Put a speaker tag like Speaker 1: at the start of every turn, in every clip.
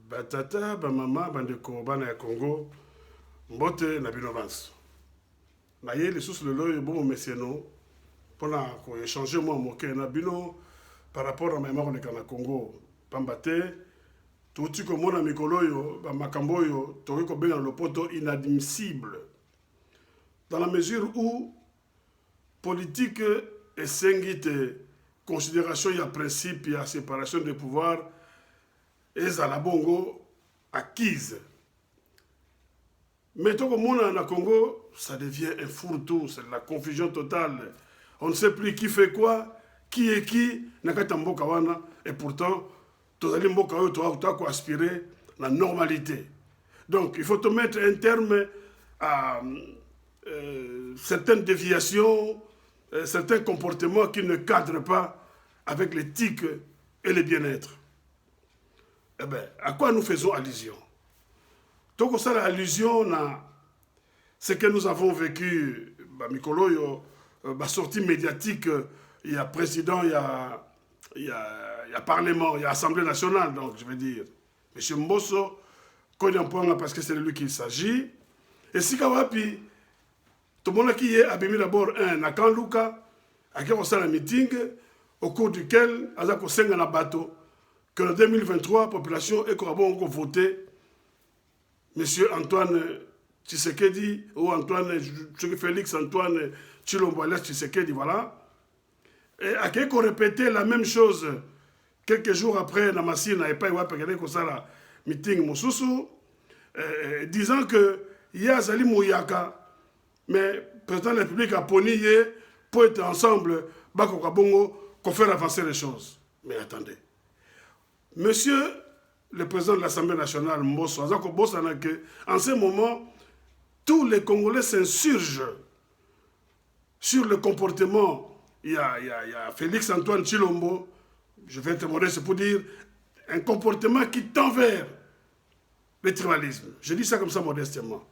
Speaker 1: Batata, bamama, bandeko, bana ya Congo, mbote na bino banso. Na ye les sous le loy bon messieno pour échanger moi moke na bino par rapport à maman on na Congo. Pambate tout tu comme na mikolo yo ba makambo yo to ko benga le poto inadmissible. Dans la mesure où politique et sengite considération il y a principe il y a séparation des pouvoirs et à la bongo acquise. Mais tout comme on a Congo, ça devient un fourre-tout, c'est la confusion totale. On ne sait plus qui fait quoi, qui est qui, et pourtant, tout le monde doit aspirer à la normalité. Donc, il faut te mettre un terme à certaines déviations, certains comportements qui ne cadrent pas avec l'éthique et le bien-être. Eh bien, à quoi nous faisons allusion? Donc, ça, l'allusion à ce que nous avons vécu, Mikolo, la sortie médiatique, il y a président, il y a parlement, il y a assemblée nationale, donc je veux dire, M. Mbosso, parce que c'est de lui qu'il s'agit, et si Kawapi, tout le monde qui est abîmé d'abord un à Kanluka, à qui on a un meeting, au cours duquel, à un bateau, que en 2023, la population est voté. Monsieur Antoine Tshisekedi, ou Antoine Félix Antoine Tshilombo Tshisekedi, voilà. Et à qui qu'on répétait la même chose quelques jours après, Namassi n'avait pas eu un meeting Moussousou, disant que il y a Zali Mouyaka, mais le président de la République a ponié pour être ensemble, pour faire avancer les choses. Mais attendez. Monsieur le président de l'Assemblée nationale, Mbosso, en ce moment, tous les Congolais s'insurgent sur le comportement. Il y a Félix Antoine Tshilombo, je vais te montrer, c'est pour dire, un comportement qui tend vers le tribalisme. Je dis ça comme ça modestement.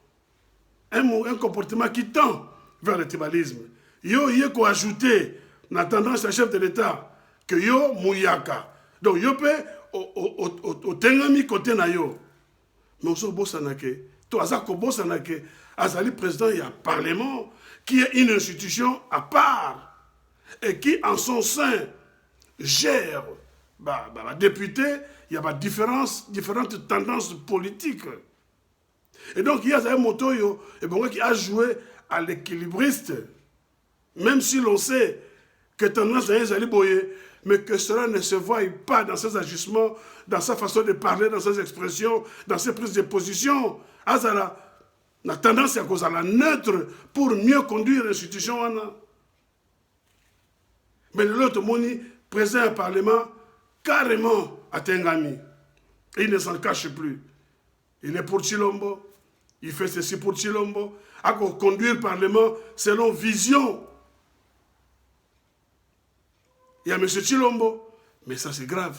Speaker 1: Un comportement qui tend vers le tribalisme. Yo, il faut ajouter, en attendant ce chef de l'État, que yo, Mouyaka. Donc, yo peut au tengami côté na yo mais on bosanake to azako bosanake azali président il y a un parlement qui est une institution à part et qui en son sein gère député il y a différentes tendances politiques et donc il y a un motoyo et bon qui a joué à l'équilibriste même si l'on sait que tendance à Zali Boye mais que cela ne se voie pas dans ses agissements, dans sa façon de parler, dans ses expressions, dans ses prises de position. Azala, la tendance à cause à la neutre pour mieux conduire l'institution. Mais l'autre moni présent au Parlement carrément à Tengami. Et il ne s'en cache plus. Il est pour Tshilombo, il fait ceci pour Tshilombo, à conduire le Parlement selon vision. Il y a M. Tshilombo, mais ça c'est grave.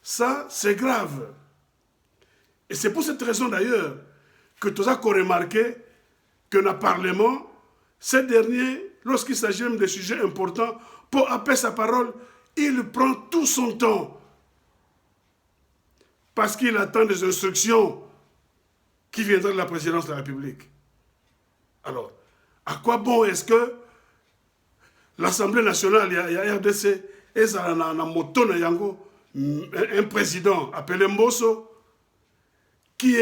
Speaker 1: Ça c'est grave. Et c'est pour cette raison d'ailleurs que tous avons remarqué que dans le Parlement, ces derniers, lorsqu'il s'agit même de sujets importants, pour appeler sa parole, il prend tout son temps. Parce qu'il attend des instructions qui viendraient de la présidence de la République. Alors, à quoi bon est-ce que l'Assemblée nationale, il y a RDC, et ça a un président appelé Mbosso, qui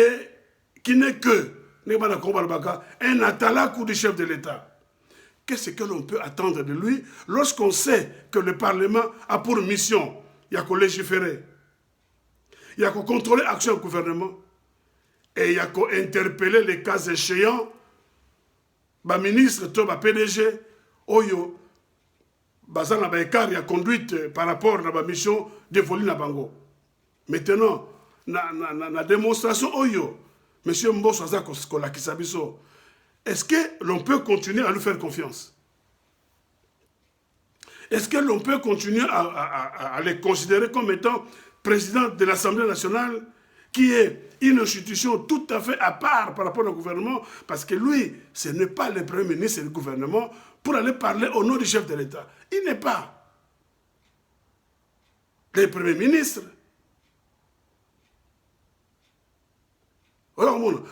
Speaker 1: n'est que un atalakou du chef de l'État. Qu'est-ce que l'on peut attendre de lui lorsqu'on sait que le Parlement a pour mission, il y a qu'à légiférer, il y a qu'à contrôler l'action du gouvernement, et il y a qu'à interpeller les cas échéants, ministre, PDG, Oyo, Bazana Baekar a conduite par rapport à la mission dévolue à Bango. Maintenant, la démonstration Oyo, M. Mbosso Azakoskola Kisabiso, est-ce que l'on peut continuer à lui faire confiance? Est-ce que l'on peut continuer à les considérer comme étant président de l'Assemblée nationale, qui est une institution tout à fait à part par rapport au gouvernement, parce que lui, ce n'est pas le Premier ministre du gouvernement, pour aller parler au nom du chef de l'État. Il n'est pas le Premier ministre.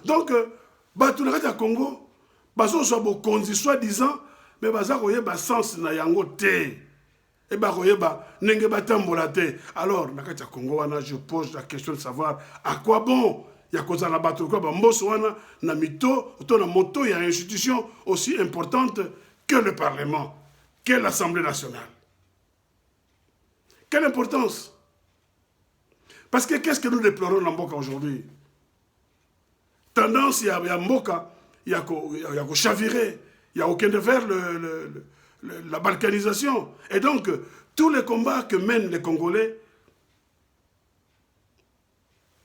Speaker 1: Donc, bato na kati ya Congo, bazo so bokonzi soi-disant, mais baza koyeba sens na yango te. Et ba koyeba nenge batambola te. Alors, na kati ya Congo wana, je pose la question de savoir à quoi bon ya kozala bato kwa ba mboso wana na mito, to na moto ya institution aussi importante que le Parlement, que l'Assemblée nationale. Quelle importance? Parce que qu'est-ce que nous déplorons dans Mboka aujourd'hui? Tendance, il y a Mboka, il y a chavirer, il y a aucun de vers la balkanisation. Et donc, tous les combats que mènent les Congolais,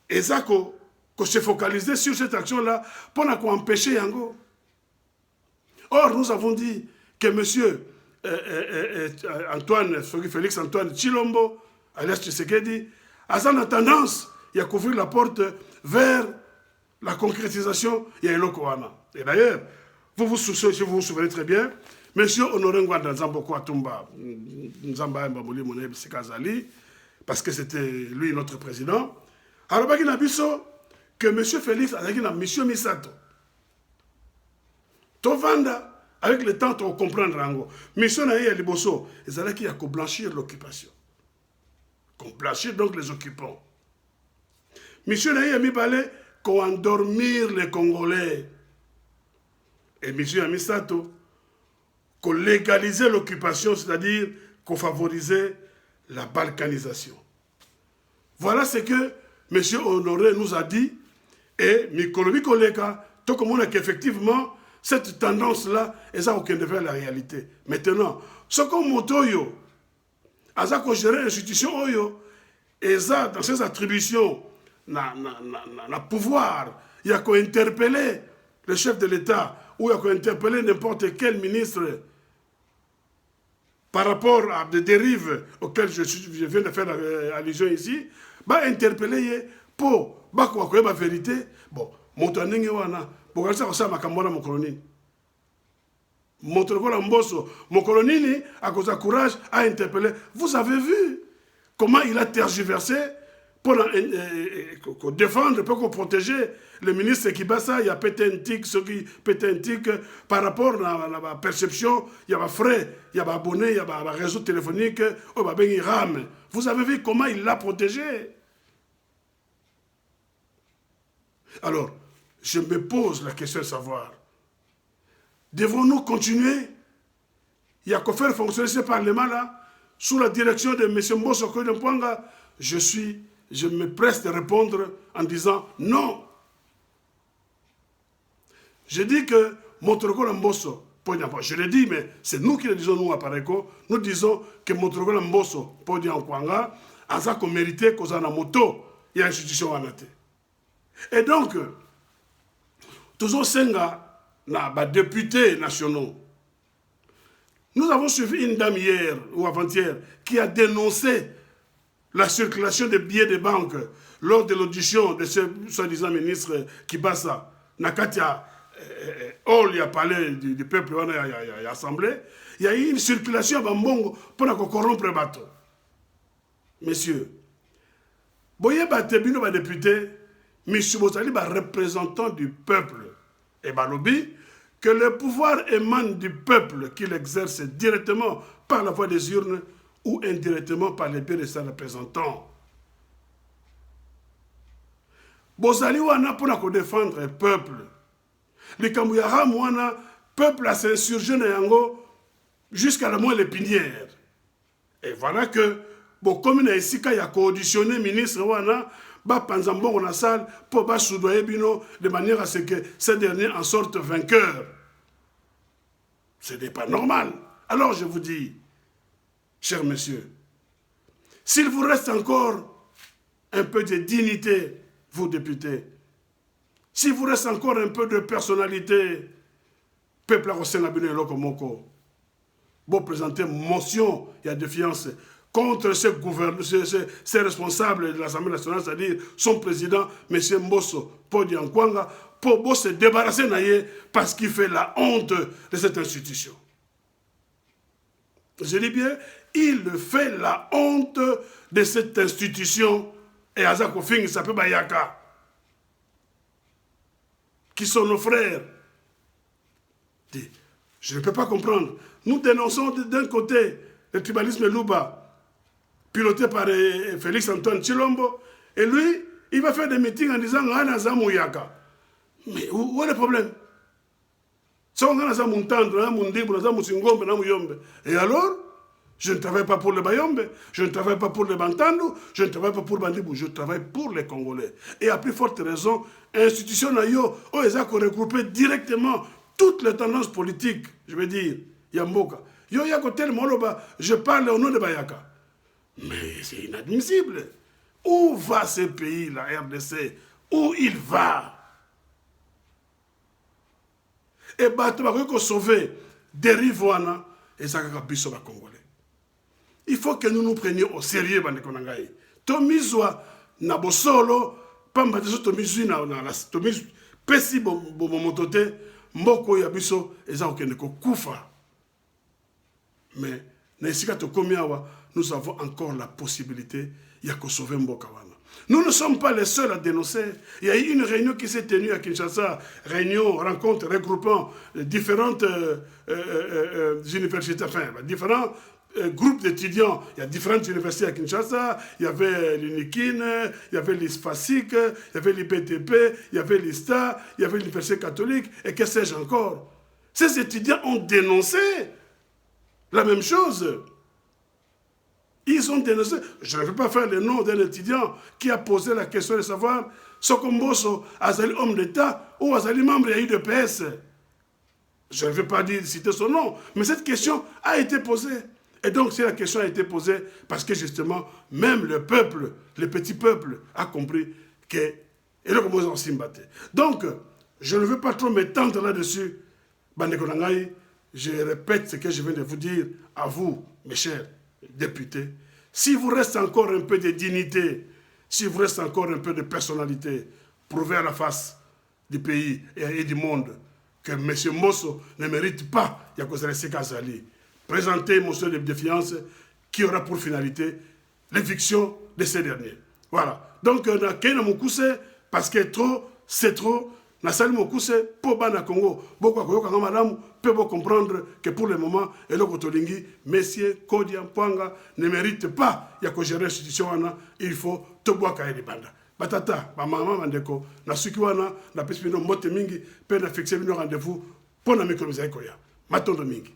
Speaker 1: et ça, qu'on se focaliser sur cette action-là pour empêcher Yango. Or, nous avons dit que monsieur Antoine, Félix Antoine Tshilombo, alias Tshisekedi, a tendance à couvrir la porte vers la concrétisation de Elokoana. Et d'ailleurs, si vous vous souvenez très bien, M. Honoré Ngwanda Nzamboko Atumba, Nzamba Mbamoli Mouneb Sikazali, parce que c'était lui notre président, alors il y a que M. Félix a dit mission Misato. Tovanda, avec le temps, on comprend Rango. Mission Naïa Liboso, ils allaient qu'il y a qu'à blanchir l'occupation. Qu'on blanchir donc les occupants. Mission Naïa Mibale, qu'on endormir les Congolais. Et mission Amisato, qu'on légalisait l'occupation, c'est-à-dire qu'on favorisait la balkanisation. Voilà ce que M. Honoré nous a dit. Et Mikolobi Koleka, tout comme on a qu'effectivement, cette tendance-là, elle n'a aucun devant la réalité. Maintenant, ce qu'on montoyo, Aza ko gérer l'institution Oyo, et ça, dans ses attributions, na pouvoir, il y a qu'à interpeller le chef de l'État, ou il y a qu'à interpeller n'importe quel ministre par rapport à des dérives auxquelles je viens de faire allusion ici, bah interpeller pour bah quoi la vérité. Bon, montaningi wana, pour ça ça makamona mon colonine. Montre la mbosso, mon colonine a cause courage à interpeller. Vous avez vu comment il a tergiversé pour défendre, pour protéger le ministre Kibasa, il y a pété un tic, ceux qui pété un tic par rapport à la perception, il y a des frais, il y a des abonnés, il y a des réseaux téléphoniques, il y a RAM. Vous avez vu comment il l'a protégé. Alors, je me pose la question de savoir, devons-nous continuer? Il y a qu'à faire fonctionner ce Parlement-là, sous la direction de M. Mbosso Koyempoanga. Je me presse de répondre en disant non. Je dis que Montregola Mbosso, je le dis, mais c'est nous qui le disons, nous, à Pareko, nous disons que Montregola Mbosso, Ponyampoanga, a ça qu'on méritait qu'on a moto, il y a une institution en athée. Et donc, toujours Senga, députés nationaux, nous avons suivi une dame hier ou avant-hier qui a dénoncé la circulation des billets de banque lors de l'audition de ce soi-disant ministre Kibasa. Nakatia, il y a parlé du peuple, il y a assemblée. Il y a eu une circulation à Bambongo pour corrompre le bateau. Messieurs, Boye Batebino, député, M. Bozali, représentant du peuple, et Balobi, que le pouvoir émane du peuple qu'il exerce directement par la voie des urnes ou indirectement par les biais de ses représentants. Bozali wana pour défendre le peuple. Les Kambouyara wana, peuple a s'insurgé na yango jusqu'à la moelle épinière. Et voilà que, comme il y a co-auditionné ministre wana, Panzambon na salle pour soudoyer Bino de manière à ce que ces derniers en sortent vainqueurs. Ce n'est pas normal. Alors je vous dis, chers messieurs, s'il vous reste encore un peu de dignité, vous députés, s'il vous reste encore un peu de personnalité, peuple à Sénabino et Lokomoko, vous présentez motion et à défiance contre ces responsables de l'Assemblée nationale, c'est-à-dire son président, M. Mbosso Podiankwanga, pour se débarrasser d'Aye parce qu'il fait la honte de cette institution. Je dis bien, il fait la honte de cette institution et Azako Fing s'appelle Bayaka. qui sont nos frères. Je ne peux pas comprendre. Nous dénonçons d'un côté le tribalisme Luba, piloté par Félix Antoine Tshilombo, et lui, il va faire des meetings en disant « Ngana Mouyaka ». Mais où est le problème? Et alors, je ne travaille pas pour les Bayombe, je ne travaille pas pour les Bantando, je ne travaille pas pour Bandibou, je travaille pour les Congolais. Et à plus forte raison, institution Nayo, ils ont regroupé directement toutes les tendances politiques, je veux dire, Yamboka. Yo Yakotel Moloba, je parle au nom de Bayaka. Mais c'est inadmissible. Où va ce pays, la RDC? Où il va? Et Bato sauver des Rivouana et Zakaka Bissoba Congolais. Il faut que nous nous prenions au sérieux, Bandekonangaï. Tomizwa, Nabosolo, Pamba de Tomizui, Tomiz, Pessi Bomotote, Mboko Yabiso, et Zaokeneko Koufa. Mais, nous avons encore la possibilité de sauver Mbokawana. Nous ne sommes pas les seuls à dénoncer. Il y a eu une réunion qui s'est tenue à Kinshasa, réunion, rencontre regroupant différentes universités, enfin, différents groupes d'étudiants. Il y a différentes universités à Kinshasa, il y avait l'UNIKIN, il y avait l'ISFASIC, il y avait l'IPTP, il y avait l'ISTA, il y avait l'Université catholique, et que sais-je encore. Ces étudiants ont dénoncé la même chose. Ils ont dénoncé. Je ne vais pas faire le nom d'un étudiant qui a posé la question de savoir Sokomboso Azali homme d'État ou Azali membre de l'UDPS. Je ne vais pas citer son nom, mais cette question a été posée. Et donc, si la question a été posée, parce que justement, même le peuple, le petit peuple, a compris que. Et là, comment ils ont s'imbatté. Donc, je ne veux pas trop m'étendre là-dessus. Bandekonangaï, je répète ce que je viens de vous dire à vous, mes chers députés. Si vous restez encore un peu de dignité, si vous restez encore un peu de personnalité, prouvez à la face du pays et du monde que M. Mosso ne mérite pas Yakozale Sekazali. Présentez une motion de défiance qui aura pour finalité l'éviction de ces derniers. Voilà. Donc, on a Kena Moukousse, parce que trop, c'est trop. Nasali Moukousse, pour Bana Congo, beaucoup de madame peuvent comprendre que pour le moment, et le Kotolingi, messieurs, Kodia, Pwanga, ne mérite pas de gérer l'institution. Il faut Toboa Kaeli Banda. Batata, ma maman Mandeko, na Sukiwana, na Pespino Mote Mingi, peine à fixer un rendez-vous pour la micro-misaïkoya. Matondo Mingi.